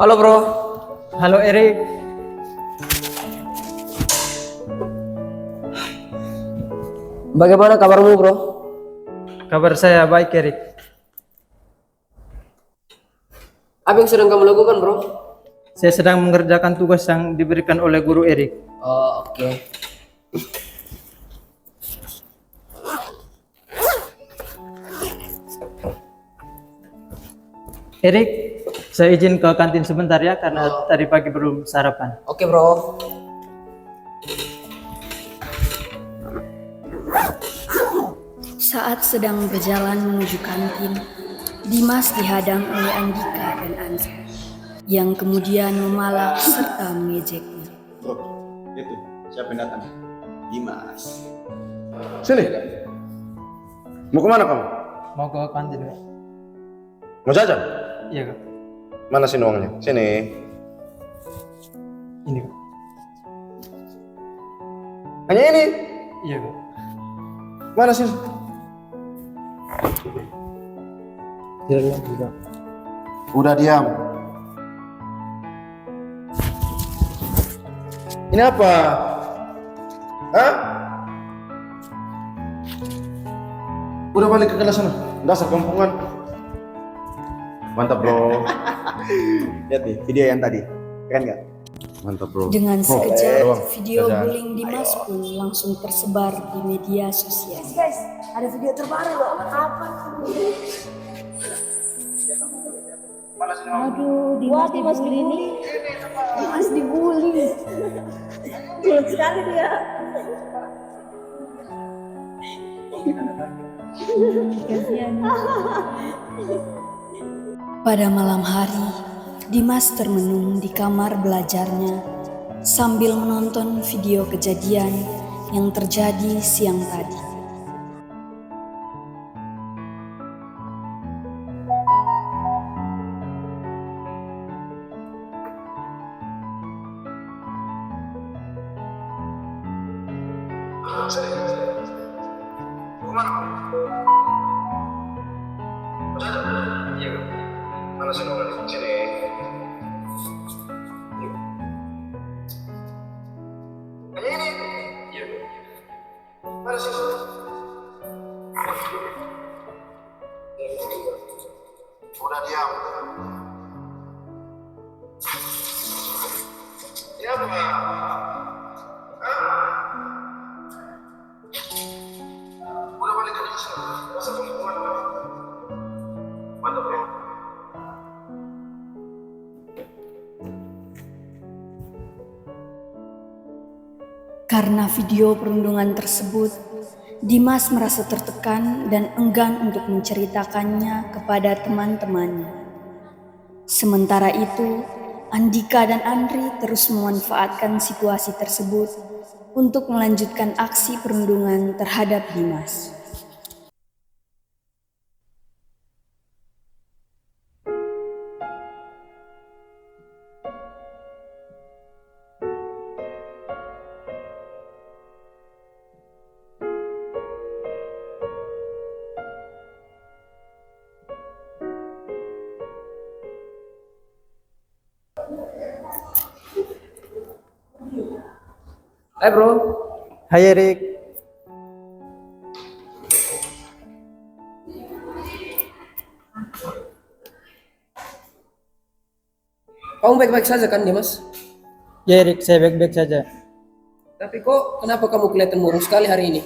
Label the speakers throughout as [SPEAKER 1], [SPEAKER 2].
[SPEAKER 1] Halo bro.
[SPEAKER 2] Halo Erik,
[SPEAKER 1] Bagaimana kabarmu bro?
[SPEAKER 2] kabar saya baik Erik.
[SPEAKER 1] Apa yang sedang kamu lakukan bro?
[SPEAKER 2] Saya sedang mengerjakan tugas yang diberikan oleh guru Erik.
[SPEAKER 1] Oh oke.
[SPEAKER 2] Erik, saya izin ke kantin sebentar ya karena tadi pagi belum sarapan.
[SPEAKER 1] Oke bro.
[SPEAKER 3] Saat sedang berjalan menuju kantin, Dimas dihadang oleh Andika dan Andri yang kemudian memalak serta mengejeknya.
[SPEAKER 4] Bro, itu siapa yang datang? Dimas.
[SPEAKER 5] Sini. Mau kemana kamu?
[SPEAKER 2] Mau ke kantin Kak?
[SPEAKER 5] Mau jajan?
[SPEAKER 2] Iya Kak.
[SPEAKER 5] Mana sini uangnya? Sini.
[SPEAKER 2] Ini Kak.
[SPEAKER 5] Hanya ini.
[SPEAKER 2] Iya Kak.
[SPEAKER 5] Mana sini?
[SPEAKER 2] Tidak lagi Kak.
[SPEAKER 5] Udah diam. Ini apa? Hah? Udah balik ke kelas sana. Dasar kampungan. Mantap bro.
[SPEAKER 4] Lihat nih video yang tadi, keren nggak?
[SPEAKER 5] Mantap bro.
[SPEAKER 3] Dengan
[SPEAKER 5] Oh,
[SPEAKER 3] sekejap,
[SPEAKER 5] doang.
[SPEAKER 3] video
[SPEAKER 5] Jajan.
[SPEAKER 3] bullying Dimas pun langsung tersebar di media sosial.
[SPEAKER 6] Guys, ada video terbaru loh. Apa? Aduh, Dimas dibully nih. Dimas dibully. Jelek sekali dia. Kasihan.
[SPEAKER 3] Pada malam hari, Dimas termenung di kamar belajarnya sambil menonton video kejadian yang terjadi siang tadi.
[SPEAKER 5] Mana sini uangnya? Sini. Hanya ini. Iya. Mana sini? Udah diam. Ini apa? Hah? Udah balik ke kelas. Masa kampungan. Mantap bro.
[SPEAKER 3] Karena video perundungan tersebut, Dimas merasa tertekan dan enggan untuk menceritakannya kepada teman-temannya. Sementara itu, Andika dan Andri terus memanfaatkan situasi tersebut untuk melanjutkan aksi perundungan terhadap Dimas.
[SPEAKER 1] Hai bro.
[SPEAKER 2] Hai Erik,
[SPEAKER 1] Kamu baik-baik saja kan Dimas?
[SPEAKER 2] ya Erik, saya baik-baik saja.
[SPEAKER 1] Tapi kok kenapa kamu kelihatan murung sekali hari ini?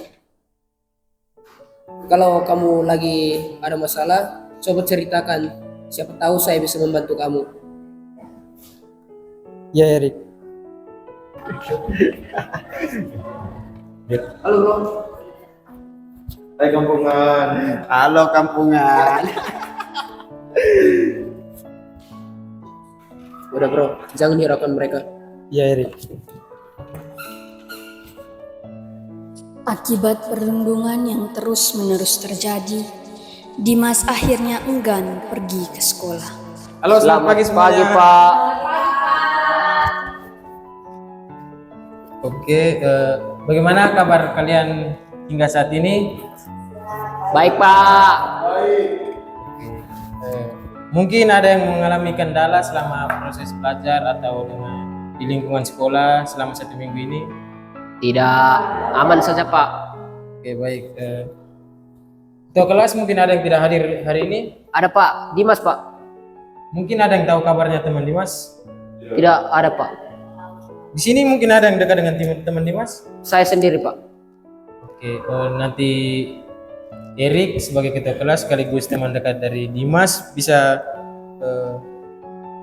[SPEAKER 1] Kalau kamu lagi ada masalah, coba ceritakan. Siapa tahu saya bisa membantu kamu.
[SPEAKER 2] Ya Erik,
[SPEAKER 1] Halo bro.
[SPEAKER 5] Hai kampungan.
[SPEAKER 4] Halo kampungan.
[SPEAKER 1] Udah bro, jangan hiraukan mereka.
[SPEAKER 2] ya Erik.
[SPEAKER 3] Akibat perundungan yang terus-menerus terjadi, Dimas akhirnya enggan pergi ke sekolah.
[SPEAKER 2] Halo, selamat pagi semuanya.
[SPEAKER 1] Pak.
[SPEAKER 2] Oke, bagaimana kabar kalian hingga saat ini?
[SPEAKER 1] Baik Pak.
[SPEAKER 2] Mungkin ada yang mengalami kendala selama
[SPEAKER 7] proses belajar atau dengan di lingkungan sekolah selama 1 minggu ini?
[SPEAKER 1] Tidak, aman saja Pak.
[SPEAKER 7] Oke, baik. Ketua kelas mungkin ada yang tidak hadir hari ini.
[SPEAKER 1] Ada Pak, Dimas Pak.
[SPEAKER 7] Mungkin ada yang tahu kabarnya teman Dimas.
[SPEAKER 1] Tidak ada Pak.
[SPEAKER 7] Di sini mungkin ada yang dekat dengan teman Dimas.
[SPEAKER 1] Saya sendiri Pak.
[SPEAKER 7] Oke, nanti Erik sebagai ketua kelas sekaligus teman dekat dari Dimas bisa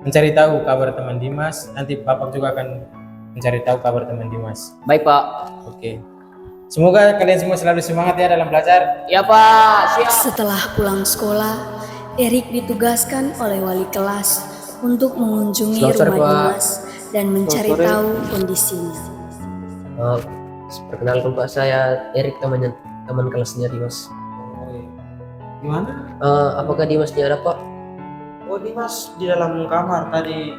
[SPEAKER 7] mencari tahu kabar teman Dimas. Nanti Bapak juga akan mencari tahu kabar teman Dimas.
[SPEAKER 1] Baik Pak.
[SPEAKER 7] Oke. Semoga kalian semua selalu semangat ya dalam belajar.
[SPEAKER 1] Ya Pak, siap.
[SPEAKER 3] Setelah pulang sekolah, Erik ditugaskan oleh wali kelas untuk mengunjungi
[SPEAKER 1] Selamat sore,
[SPEAKER 3] rumah
[SPEAKER 1] Pak.
[SPEAKER 3] Dimas dan mencari
[SPEAKER 2] Selamat sore.
[SPEAKER 3] tahu kondisinya.
[SPEAKER 1] Perkenalkan Pak, saya Erik teman kelasnya Dimas.
[SPEAKER 2] Gimana?
[SPEAKER 1] Apakah Dimasnya ada Pak?
[SPEAKER 2] Oh, Dimas di dalam kamar tadi.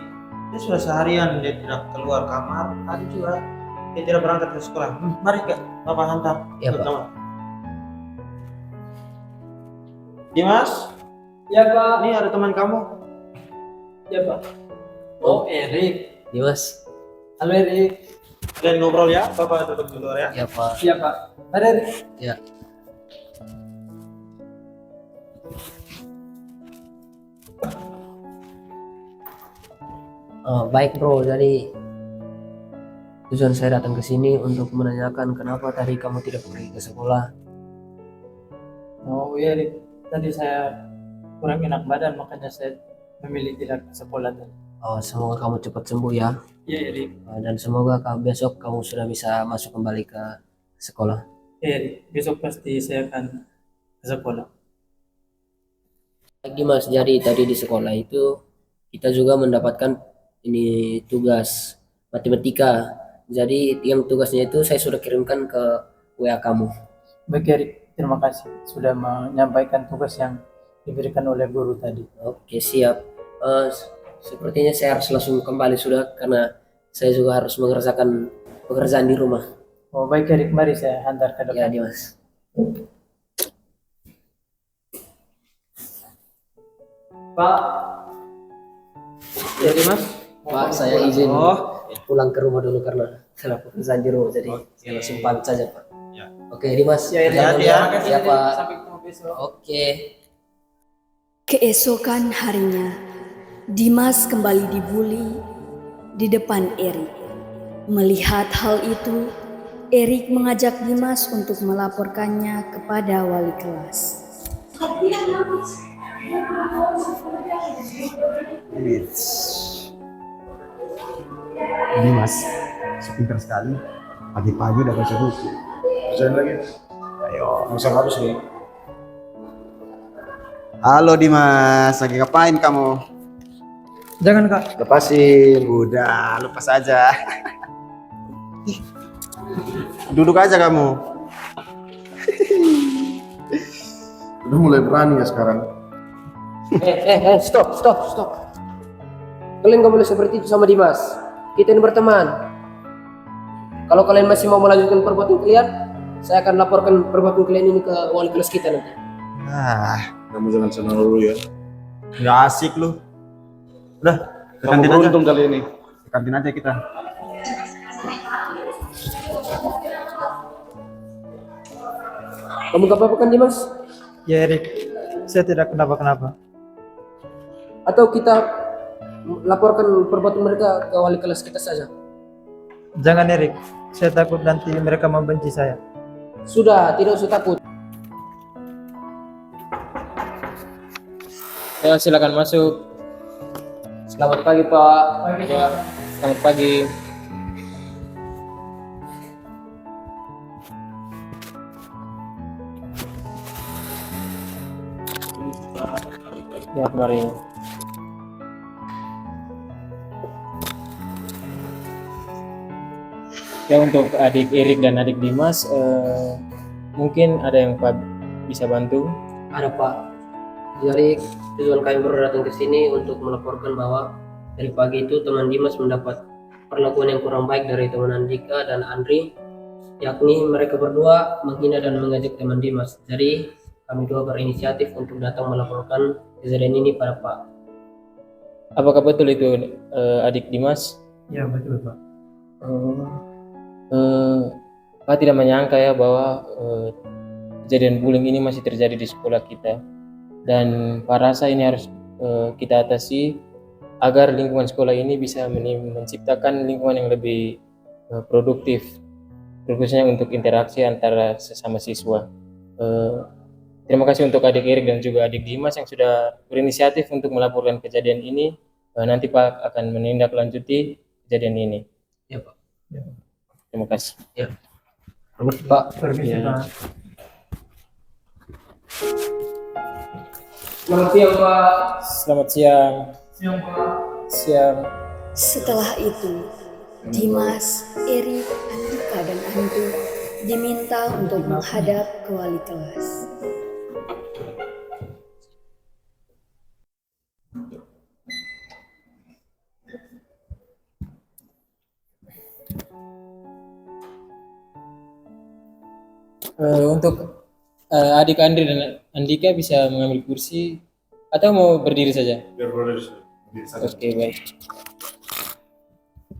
[SPEAKER 2] Dia sudah seharian dia tidak keluar kamar. Tadi juga dia tidak berangkat ke sekolah. Mari Kak, Bapak hantar.
[SPEAKER 1] Ya,
[SPEAKER 2] ke
[SPEAKER 1] Pak.
[SPEAKER 2] kamar. Dimas,
[SPEAKER 8] Ya Pak,
[SPEAKER 2] ini ada teman kamu.
[SPEAKER 8] ya Pak. Oh Erik,
[SPEAKER 1] Dimas.
[SPEAKER 8] halo Erik.
[SPEAKER 2] Kalian ngobrol ya, Bapak duduk di luar ya.
[SPEAKER 1] Ya Pak.
[SPEAKER 8] Iya Pak. Ada Erik.
[SPEAKER 1] Ya. Baik bro, jadi tujuan saya datang ke sini untuk menanyakan kenapa tadi kamu tidak pergi ke sekolah.
[SPEAKER 8] Oh iya Erik, tadi saya kurang enak badan makanya saya memilih tidak ke sekolah tadi.
[SPEAKER 1] Semoga kamu cepat sembuh ya.
[SPEAKER 8] Iya Erik.
[SPEAKER 1] Dan semoga besok kamu sudah bisa masuk kembali ke sekolah.
[SPEAKER 8] Iya Erik, besok pasti saya akan ke sekolah.
[SPEAKER 1] Baik Dimas, jadi tadi di sekolah itu kita juga mendapatkan ini tugas matematika. Jadi yang tugasnya itu saya sudah kirimkan ke WA kamu.
[SPEAKER 8] Baik Erik, terima kasih sudah menyampaikan tugas yang diberikan oleh guru tadi.
[SPEAKER 1] Oke siap. Sepertinya saya harus langsung kembali sudah karena saya juga harus mengerjakan pekerjaan di rumah.
[SPEAKER 8] Oh baik Erik, mari saya hantar ke
[SPEAKER 1] Ya
[SPEAKER 8] depan.
[SPEAKER 1] Dimas.
[SPEAKER 8] Pak,
[SPEAKER 2] Ya Dimas.
[SPEAKER 1] Pak, saya izin
[SPEAKER 2] Oh,
[SPEAKER 1] pulang ke rumah dulu karena saya pekerjaan di rumah, jadi saya langsung pamit saja Pak.
[SPEAKER 4] Ya.
[SPEAKER 1] Oke Dimas.
[SPEAKER 8] ya Erik.
[SPEAKER 1] Jalan dulu
[SPEAKER 2] ya.
[SPEAKER 1] Ya Pak.
[SPEAKER 8] Sampai ketemu besok.
[SPEAKER 1] Oke.
[SPEAKER 3] Keesokan harinya, Dimas kembali dibully di depan Erik. Melihat hal itu, Erik mengajak Dimas untuk melaporkannya kepada wali kelas.
[SPEAKER 5] Dimas, sepintar sekali. Pagi-pagi udah baca buku.
[SPEAKER 4] Kerjain lagi.
[SPEAKER 5] Ayo.
[SPEAKER 4] Langsung harus nih.
[SPEAKER 5] Halo Dimas, lagi ngapain kamu?
[SPEAKER 2] jangan Kak.
[SPEAKER 5] Lepasin. Udah, lepas aja. Duduk aja kamu.
[SPEAKER 4] Udah mulai berani ya sekarang.
[SPEAKER 1] Stop. Kalian gak boleh seperti itu sama Dimas. Kita ini berteman. Kalau kalian masih mau melanjutkan perbuatan kalian, saya akan laporkan perbuatan kalian ini ke wali kelas kita nanti.
[SPEAKER 4] Kamu jangan senang dulu ya.
[SPEAKER 5] Nggak asik lu. Udah, ke
[SPEAKER 4] Kamu
[SPEAKER 5] kantin aja.
[SPEAKER 4] beruntung kali ini.
[SPEAKER 5] Ke kantin aja kita.
[SPEAKER 1] Kamu gak apa-apa kan Dimas?
[SPEAKER 2] Ya Erik, saya tidak kenapa-kenapa.
[SPEAKER 1] Atau kita laporkan perbuatan mereka ke wali kelas kita saja?
[SPEAKER 2] Jangan Erik, saya takut nanti mereka membenci saya.
[SPEAKER 1] Sudah, tidak usah takut.
[SPEAKER 7] Ya, silakan masuk.
[SPEAKER 1] Selamat pagi Pak.
[SPEAKER 7] Ya, selamat pagi. Ya, mari. Ya, untuk adik Erik dan adik Dimas, mungkin ada yang Pak bisa bantu.
[SPEAKER 1] Ada Pak. Jadi tujuan kami baru datang ke sini untuk melaporkan bahwa dari pagi itu teman Dimas mendapat perlakuan yang kurang baik dari teman Andika dan Andri, yakni mereka berdua menghina dan mengejek teman Dimas. Jadi kami dua berinisiatif untuk datang melaporkan kejadian ini pada Pak.
[SPEAKER 7] Apakah betul itu adik Dimas?
[SPEAKER 8] Ya betul Pak.
[SPEAKER 7] Pak tidak menyangka ya bahwa kejadian bullying ini masih terjadi di sekolah kita, dan Pak rasa ini harus kita atasi agar lingkungan sekolah ini bisa menciptakan lingkungan yang lebih produktif, khususnya untuk interaksi antara sesama siswa. Terima kasih untuk adik Erik dan juga adik Dimas yang sudah berinisiatif untuk melaporkan kejadian ini. Nanti Pak akan menindaklanjuti kejadian ini.
[SPEAKER 1] Ya Pak.
[SPEAKER 7] Terima kasih.
[SPEAKER 1] Permisi Pak.
[SPEAKER 8] Permisi Pak.
[SPEAKER 1] Selamat siang Pak.
[SPEAKER 7] Selamat siang.
[SPEAKER 8] Siang Pak.
[SPEAKER 7] Siang.
[SPEAKER 3] Setelah itu, Dimas, Erik, Andika, dan Andri diminta untuk menghadap ke wali kelas.
[SPEAKER 7] Untuk adik Andri dan Andika bisa mengambil kursi atau mau berdiri saja?
[SPEAKER 5] Biar berdiri saja.
[SPEAKER 7] Oke, baik.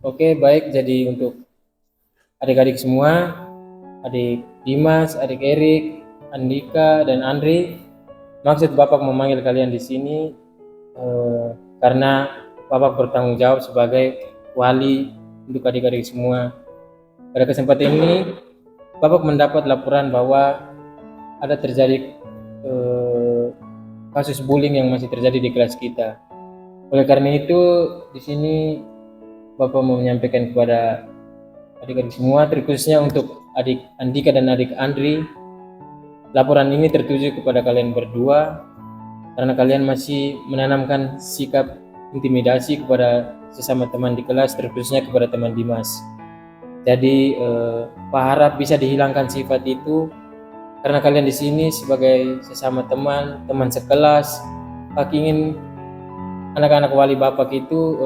[SPEAKER 7] Oke, baik. Jadi untuk adik-adik semua, adik Dimas, adik Erik, Andika, dan Andri, maksud Bapak memanggil kalian di sini karena Bapak bertanggung jawab sebagai wali untuk adik-adik semua. Pada kesempatan ini, Bapak mendapat laporan bahwa ada terjadi kasus bullying yang masih terjadi di kelas kita. Oleh karena itu, di sini Bapak mau menyampaikan kepada adik-adik semua, terkhususnya untuk adik Andika dan adik Andri, laporan ini tertuju kepada kalian berdua karena kalian masih menanamkan sikap intimidasi kepada sesama teman di kelas, terkhususnya kepada teman Dimas. Jadi Pak harap bisa dihilangkan sifat itu karena kalian di sini sebagai sesama teman sekelas. Pak ingin anak-anak wali Bapak itu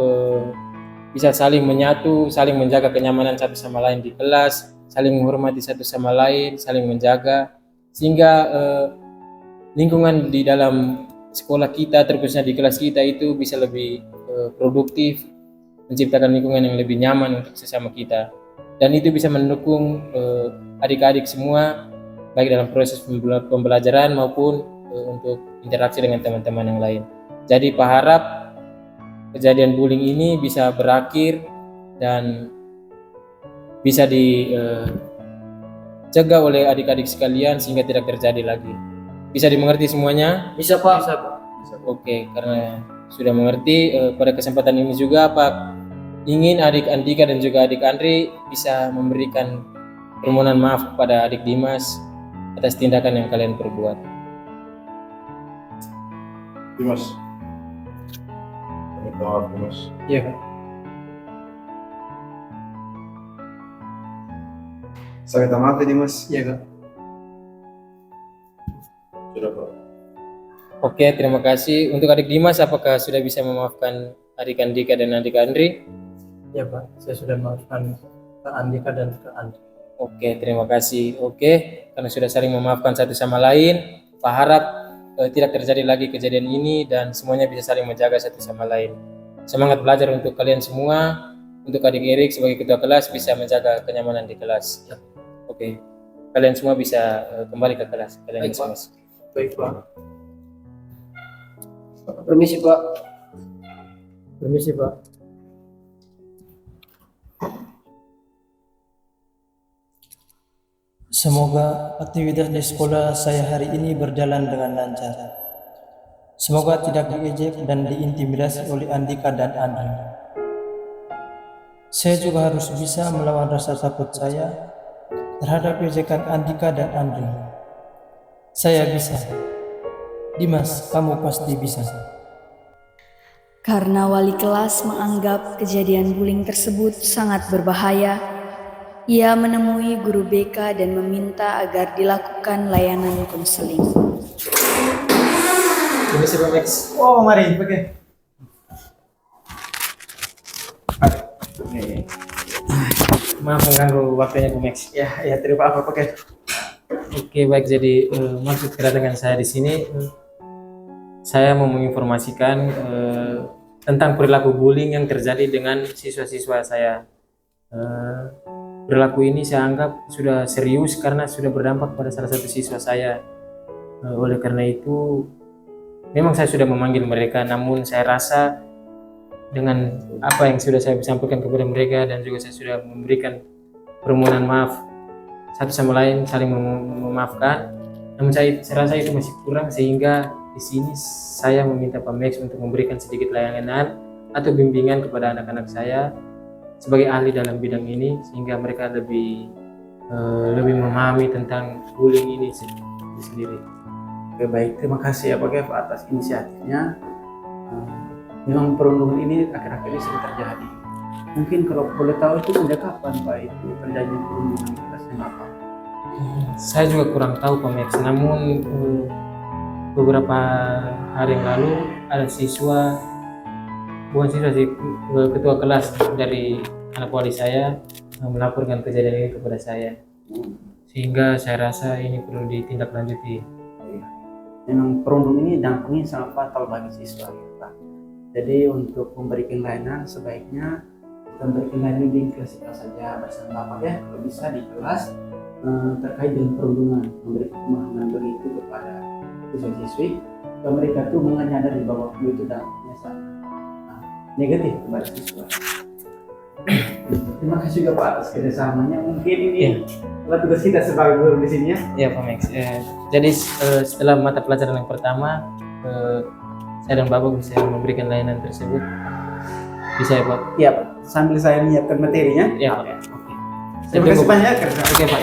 [SPEAKER 7] bisa saling menyatu, saling menjaga kenyamanan satu sama lain di kelas, saling menghormati satu sama lain, saling menjaga, sehingga lingkungan di dalam sekolah kita, terkhususnya di kelas kita itu bisa lebih produktif, menciptakan lingkungan yang lebih nyaman untuk sesama kita. Dan itu bisa mendukung adik-adik semua, baik dalam proses pembelajaran maupun untuk interaksi dengan teman-teman yang lain. Jadi Pak harap kejadian bullying ini bisa berakhir dan bisa dicegah oleh adik-adik sekalian sehingga tidak terjadi lagi. Bisa dimengerti semuanya?
[SPEAKER 1] Bisa Pak. Bisa Pak.
[SPEAKER 7] Oke, karena sudah mengerti, pada kesempatan ini juga Pak ingin adik Andika dan juga adik Andri bisa memberikan permohonan maaf kepada adik Dimas atas tindakan yang kalian perbuat.
[SPEAKER 5] Dimas. Minta maaf Dimas.
[SPEAKER 7] Iya Pak.
[SPEAKER 4] Saya minta maaf ya Dimas.
[SPEAKER 8] Iya Pak.
[SPEAKER 5] Sudah Pak.
[SPEAKER 7] Oke, terima kasih. Untuk adik Dimas, apakah sudah bisa memaafkan adik Andika dan adik Andri?
[SPEAKER 8] Ya Pak, saya sudah maafkan ke Andika dan ke Andri.
[SPEAKER 7] Oke, terima kasih. Oke, karena sudah saling memaafkan satu sama lain, Pak harap tidak terjadi lagi kejadian ini dan semuanya bisa saling menjaga satu sama lain. Semangat belajar untuk kalian semua. Untuk adik Erik sebagai ketua kelas bisa menjaga kenyamanan di kelas. Oke, kalian semua bisa kembali ke kelas. Kalian
[SPEAKER 1] Baik, Pak.
[SPEAKER 7] semua.
[SPEAKER 8] Baik Pak.
[SPEAKER 1] Permisi Pak.
[SPEAKER 8] Permisi Pak. Semoga aktivitas di sekolah saya hari ini berjalan dengan lancar. Semoga tidak diejek dan diintimidasi oleh Andika dan Andri. Saya juga harus bisa melawan rasa takut saya terhadap ejekan Andika dan Andri. Saya bisa. Dimas, kamu pasti bisa.
[SPEAKER 3] Karena wali kelas menganggap kejadian bullying tersebut sangat berbahaya, ia menemui guru BK dan meminta agar dilakukan layanan konseling.
[SPEAKER 7] Ini sih Pak Max.
[SPEAKER 2] Oh, mari, oke.
[SPEAKER 7] Maaf mengganggu waktunya Bu Max.
[SPEAKER 2] Ya, terima apa oke.
[SPEAKER 7] Oke, baik. Jadi maksud kedatangan saya di sini, saya mau menginformasikan tentang perilaku bullying yang terjadi dengan siswa-siswa saya. Perilaku ini saya anggap sudah serius karena sudah berdampak pada salah satu siswa saya. Oleh karena itu, memang saya sudah memanggil mereka, namun saya rasa dengan apa yang sudah saya sampaikan kepada mereka dan juga saya sudah memberikan permohonan maaf satu sama lain, saling memaafkan. Namun saya rasa itu masih kurang, sehingga di sini saya meminta Pak Max untuk memberikan sedikit layanan atau bimbingan kepada anak-anak saya sebagai ahli dalam bidang ini, sehingga mereka lebih memahami tentang bullying ini sendiri.
[SPEAKER 9] Oke, baik, terima kasih ya Pak Kev atas inisiatifnya. Memang perundungan ini akhir-akhir ini sering terjadi. Mungkin kalau boleh tahu itu sejak kapan Pak itu terjadinya perundungan di kelasnya apa?
[SPEAKER 7] Saya juga kurang tahu Pak Max, namun beberapa hari yang lalu ada siswa, bukan siswa sih, ketua kelas dari anak wali saya melaporkan kejadian ini kepada saya, sehingga saya rasa ini perlu ditindaklanjuti.
[SPEAKER 9] Memang perundungan ini dampaknya sangat fatal bagi siswa ya Pak. Jadi untuk memberikan layanan sebaiknya kita memberikan layanan di kelas saja bersama Bapak ya, kalau bisa di kelas terkait dengan perundungan, memberi pemahaman begitu kepada siswa-siswi supaya mereka tuh menyadari bahwa itu dampaknya sangat negatif kepada siswa. Terima kasih juga Pak atas kerjasamanya. Mungkin ini adalah tugas kita sebagai guru di sini ya.
[SPEAKER 7] Ya Pak Max. Jadi setelah mata pelajaran yang pertama, saya dan Bapak bisa memberikan layanan tersebut. Bisa ya Pak?
[SPEAKER 9] Iya Pak. Sambil saya menyiapkan materinya.
[SPEAKER 7] Ya Pak.
[SPEAKER 9] Oke. Terima kasih banyak kerja.
[SPEAKER 7] Oke Pak.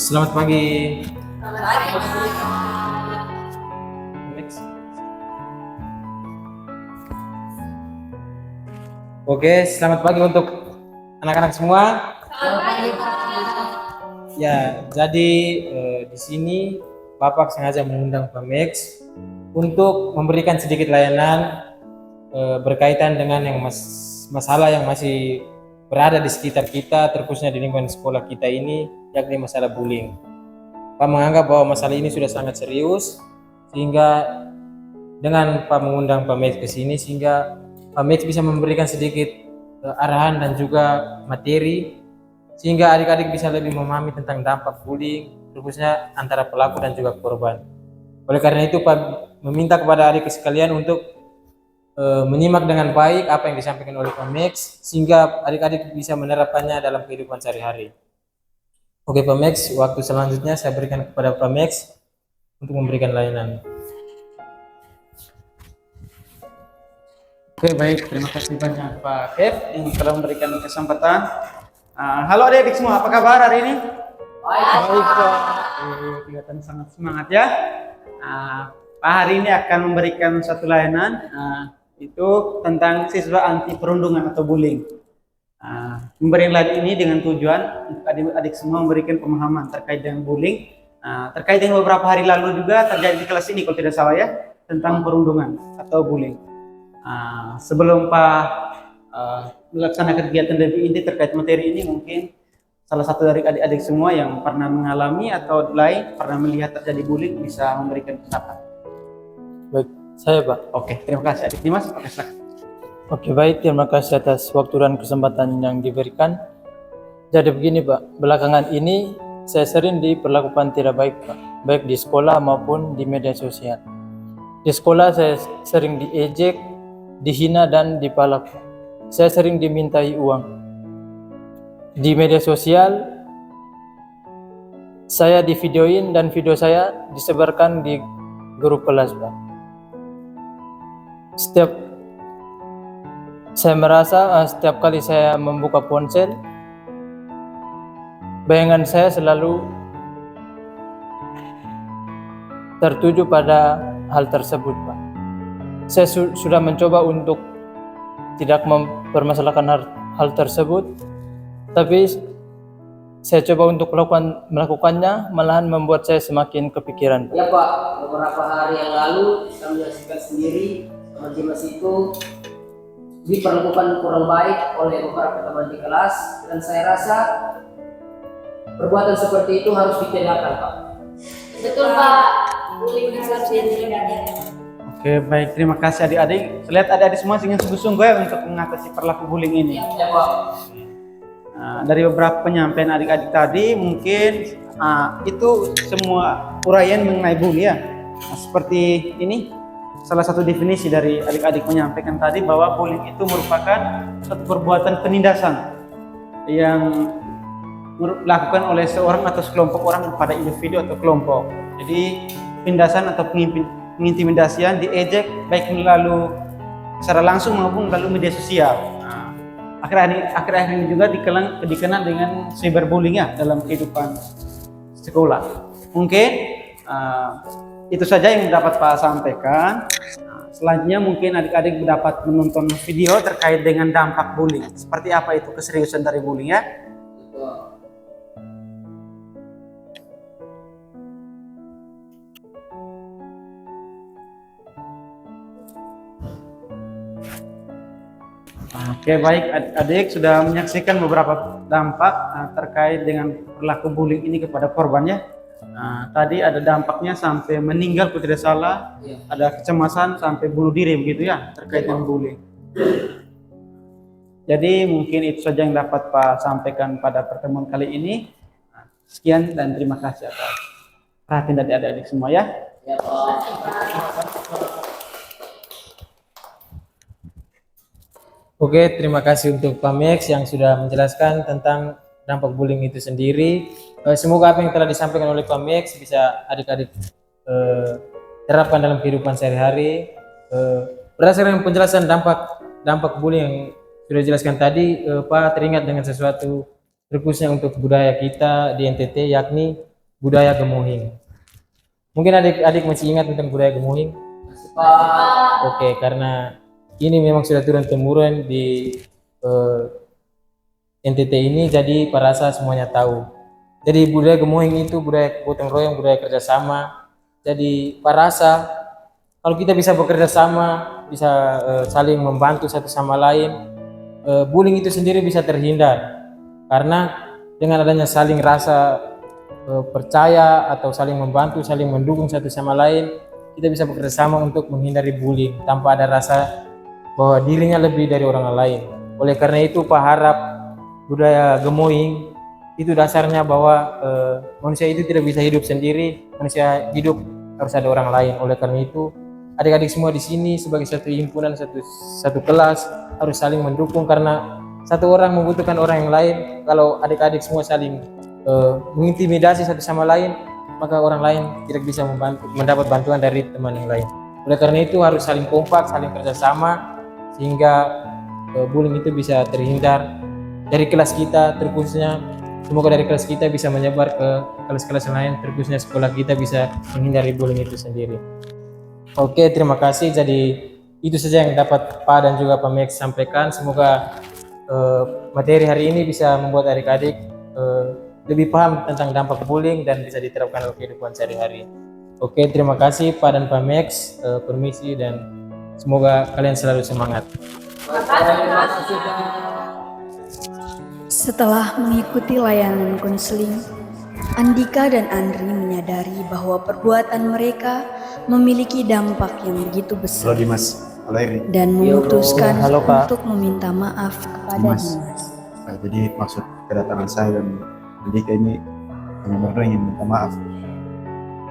[SPEAKER 7] Selamat pagi. Oke, selamat pagi untuk anak-anak semua. Ya, jadi di sini Bapak sengaja mengundang Pak Max untuk memberikan sedikit layanan berkaitan dengan yang masalah yang masih berada di sekitar kita, terkhususnya di lingkungan sekolah kita ini, yakni masalah bullying. Pak menganggap bahwa masalah ini sudah sangat serius, sehingga dengan Pak mengundang Pak Max ke sini, sehingga Pak Max bisa memberikan sedikit arahan dan juga materi, sehingga adik-adik bisa lebih memahami tentang dampak bullying, khususnya antara pelaku dan juga korban. Oleh karena itu, Pak meminta kepada adik sekalian untuk menyimak dengan baik apa yang disampaikan oleh Pak Max, sehingga adik-adik bisa menerapkannya dalam kehidupan sehari-hari. Oke Pak Max, waktu selanjutnya saya berikan kepada Pak Max untuk memberikan layanan.
[SPEAKER 9] Oke, baik, terima kasih banyak Pak Kev yang telah memberikan kesempatan. Halo adik-adik semua, apa kabar hari ini? Baik Pak. Kelihatan sangat semangat ya. Pak hari ini akan memberikan satu layanan, itu tentang siswa anti perundungan atau bullying. Memberikan layanan ini dengan tujuan untuk adik-adik semua memberikan pemahaman terkait dengan bullying. Terkait dengan beberapa hari lalu juga terjadi di kelas ini kalau tidak salah ya, tentang perundungan atau bullying. Sebelum Pak melaksanakan kegiatan lebih inti terkait materi ini, mungkin salah satu dari adik-adik semua yang pernah mengalami atau lain pernah melihat terjadi bullying bisa memberikan pendapat.
[SPEAKER 8] Baik, saya Pak.
[SPEAKER 9] Oke, terima kasih adik Dimas. Oke, silakan.
[SPEAKER 8] Oke, baik, terima kasih atas waktu dan kesempatan yang diberikan. Jadi begini Pak, belakangan ini saya sering diperlakukan tidak baik Pak, baik di sekolah maupun di media sosial. Di sekolah saya sering diejek, dihina dan dipalak. Saya sering dimintai uang. Di media sosial saya divideoin dan video saya disebarkan di grup kelas Pak. Saya merasa setiap kali saya membuka ponsel, bayangan saya selalu tertuju pada hal tersebut Pak. Saya sudah mencoba untuk tidak mempermasalahkan hal tersebut, tapi saya coba untuk melakukannya, malahan membuat saya semakin kepikiran.
[SPEAKER 1] Ya Pak, beberapa hari yang lalu kita menyaksikan sendiri teman Dimas itu diperlakukan kurang baik oleh beberapa teman di kelas, dan saya rasa perbuatan seperti itu harus ditindak Pak.
[SPEAKER 6] Betul Pak.
[SPEAKER 9] Oke, baik. Terima kasih adik-adik. Saya lihat adik-adik semua ingin sungguh-sungguh ya untuk mengatasi perilaku bullying ini. Dari beberapa penyampaian adik-adik tadi, mungkin itu semua uraian mengenai bully ya. Seperti ini, salah satu definisi dari adik-adik menyampaikan tadi bahwa bullying itu merupakan suatu perbuatan penindasan yang dilakukan oleh seorang atau sekelompok orang kepada individu atau kelompok. Jadi penindasan atau pengintimidasian diejek baik melalui secara langsung maupun melalui media sosial. Akhir-akhir ini juga dikenal dengan cyberbullying ya dalam kehidupan sekolah. Mungkin itu saja yang dapat Pak sampaikan. Selanjutnya mungkin adik-adik dapat menonton video terkait dengan dampak bullying. Seperti apa itu keseriusan dari bullying ya? Oke, baik adik-adik sudah menyaksikan beberapa dampak terkait dengan perilaku bullying ini kepada korbannya. Tadi ada dampaknya sampai meninggal kalau tidak salah, ada kecemasan sampai bunuh diri begitu ya terkait dengan bullying. Jadi mungkin itu saja yang dapat Pak sampaikan pada pertemuan kali ini. Sekian dan terima kasih atas perhatian dari adik-adik semua ya.
[SPEAKER 7] Oke, terima kasih untuk Pak Max yang sudah menjelaskan tentang dampak bullying itu sendiri. Semoga apa yang telah disampaikan oleh Pak Max bisa adik-adik terapkan dalam kehidupan sehari-hari. Berdasarkan penjelasan dampak bullying yang sudah dijelaskan tadi, Pak teringat dengan sesuatu khususnya untuk budaya kita di NTT, yakni budaya gemohing. Mungkin adik-adik masih ingat tentang budaya gemohing? Oke, karena ini memang sudah turun-temurun di NTT ini, jadi Pak Rasa semuanya tahu. Jadi budaya gemohing itu budaya gotong royong, budaya kerjasama. Jadi Pak Rasa, kalau kita bisa bekerja sama, bisa saling membantu satu sama lain, bullying itu sendiri bisa terhindar. Karena dengan adanya saling rasa percaya atau saling membantu, saling mendukung satu sama lain, kita bisa bekerja sama untuk menghindari bullying tanpa ada rasa bahwa dirinya lebih dari orang lain. Oleh karena itu Pak harap budaya gemohing itu dasarnya bahwa manusia itu tidak bisa hidup sendiri, manusia hidup harus ada orang lain. Oleh karena itu adik-adik semua di sini sebagai satu himpunan, satu kelas harus saling mendukung, karena satu orang membutuhkan orang yang lain. Kalau adik-adik semua saling mengintimidasi satu sama lain, maka orang lain tidak bisa mendapat bantuan dari teman yang lain. Oleh karena itu harus saling kompak, saling kerjasama, sehingga bullying itu bisa terhindar dari kelas kita terkhususnya. Semoga dari kelas kita bisa menyebar ke kelas-kelas lain, terkhususnya sekolah kita bisa menghindari bullying itu sendiri. Oke, terima kasih. Jadi itu saja yang dapat Pak dan juga Pak Max sampaikan. Semoga materi hari ini bisa membuat adik-adik lebih paham tentang dampak bullying dan bisa diterapkan dalam kehidupan sehari-hari. Oke, terima kasih Pak dan Pak Max. Permisi dan semoga kalian selalu semangat.
[SPEAKER 3] Setelah mengikuti layanan konseling, Andika dan Andri menyadari bahwa perbuatan mereka memiliki dampak yang begitu besar.
[SPEAKER 4] Halo Dimas, halo Eri.
[SPEAKER 3] Dan memutuskan
[SPEAKER 8] Halo, Pak.
[SPEAKER 3] untuk meminta maaf kepada
[SPEAKER 4] Dimas.
[SPEAKER 3] Dimas.
[SPEAKER 4] Jadi maksud kedatangan saya dan Andika ini, kami berdua ingin minta maaf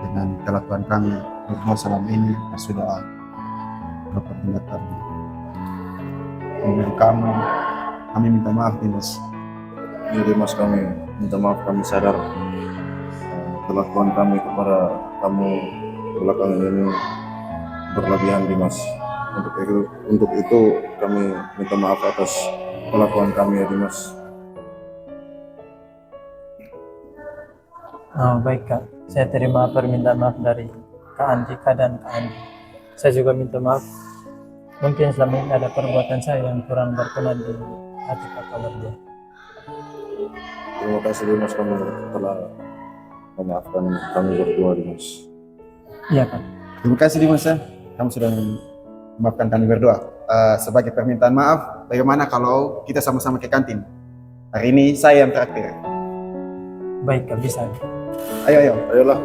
[SPEAKER 4] dengan kelakuan kami berdua selama ini yang sudah beberapa tindakan menurut kamu. Kami minta maaf Dimas.
[SPEAKER 5] Jadi Mas, kami minta maaf, kami sadar kelakuan kami kepada kamu belakangan ini berlebihan Dimas. Untuk itu kami minta maaf atas kelakuan kami ya Dimas.
[SPEAKER 8] Oh, baik Kak, saya terima permintaan maaf dari Kak Andika dan Kak Andi. Saya juga minta maaf, mungkin selama ini ada perbuatan saya yang kurang berkenan di hati kakak berdua.
[SPEAKER 5] Terima kasih Dimas, kamu telah memaafkan kami berdua Dimas.
[SPEAKER 8] Iya Kak.
[SPEAKER 4] Terima kasih Dimas ya, kamu sudah memaafkan kami berdua. Sebagai permintaan maaf, bagaimana kalau kita sama-sama ke kantin? Hari ini saya yang traktir.
[SPEAKER 8] Baik Kak, bisa.
[SPEAKER 4] Ayo,
[SPEAKER 5] Ayolah.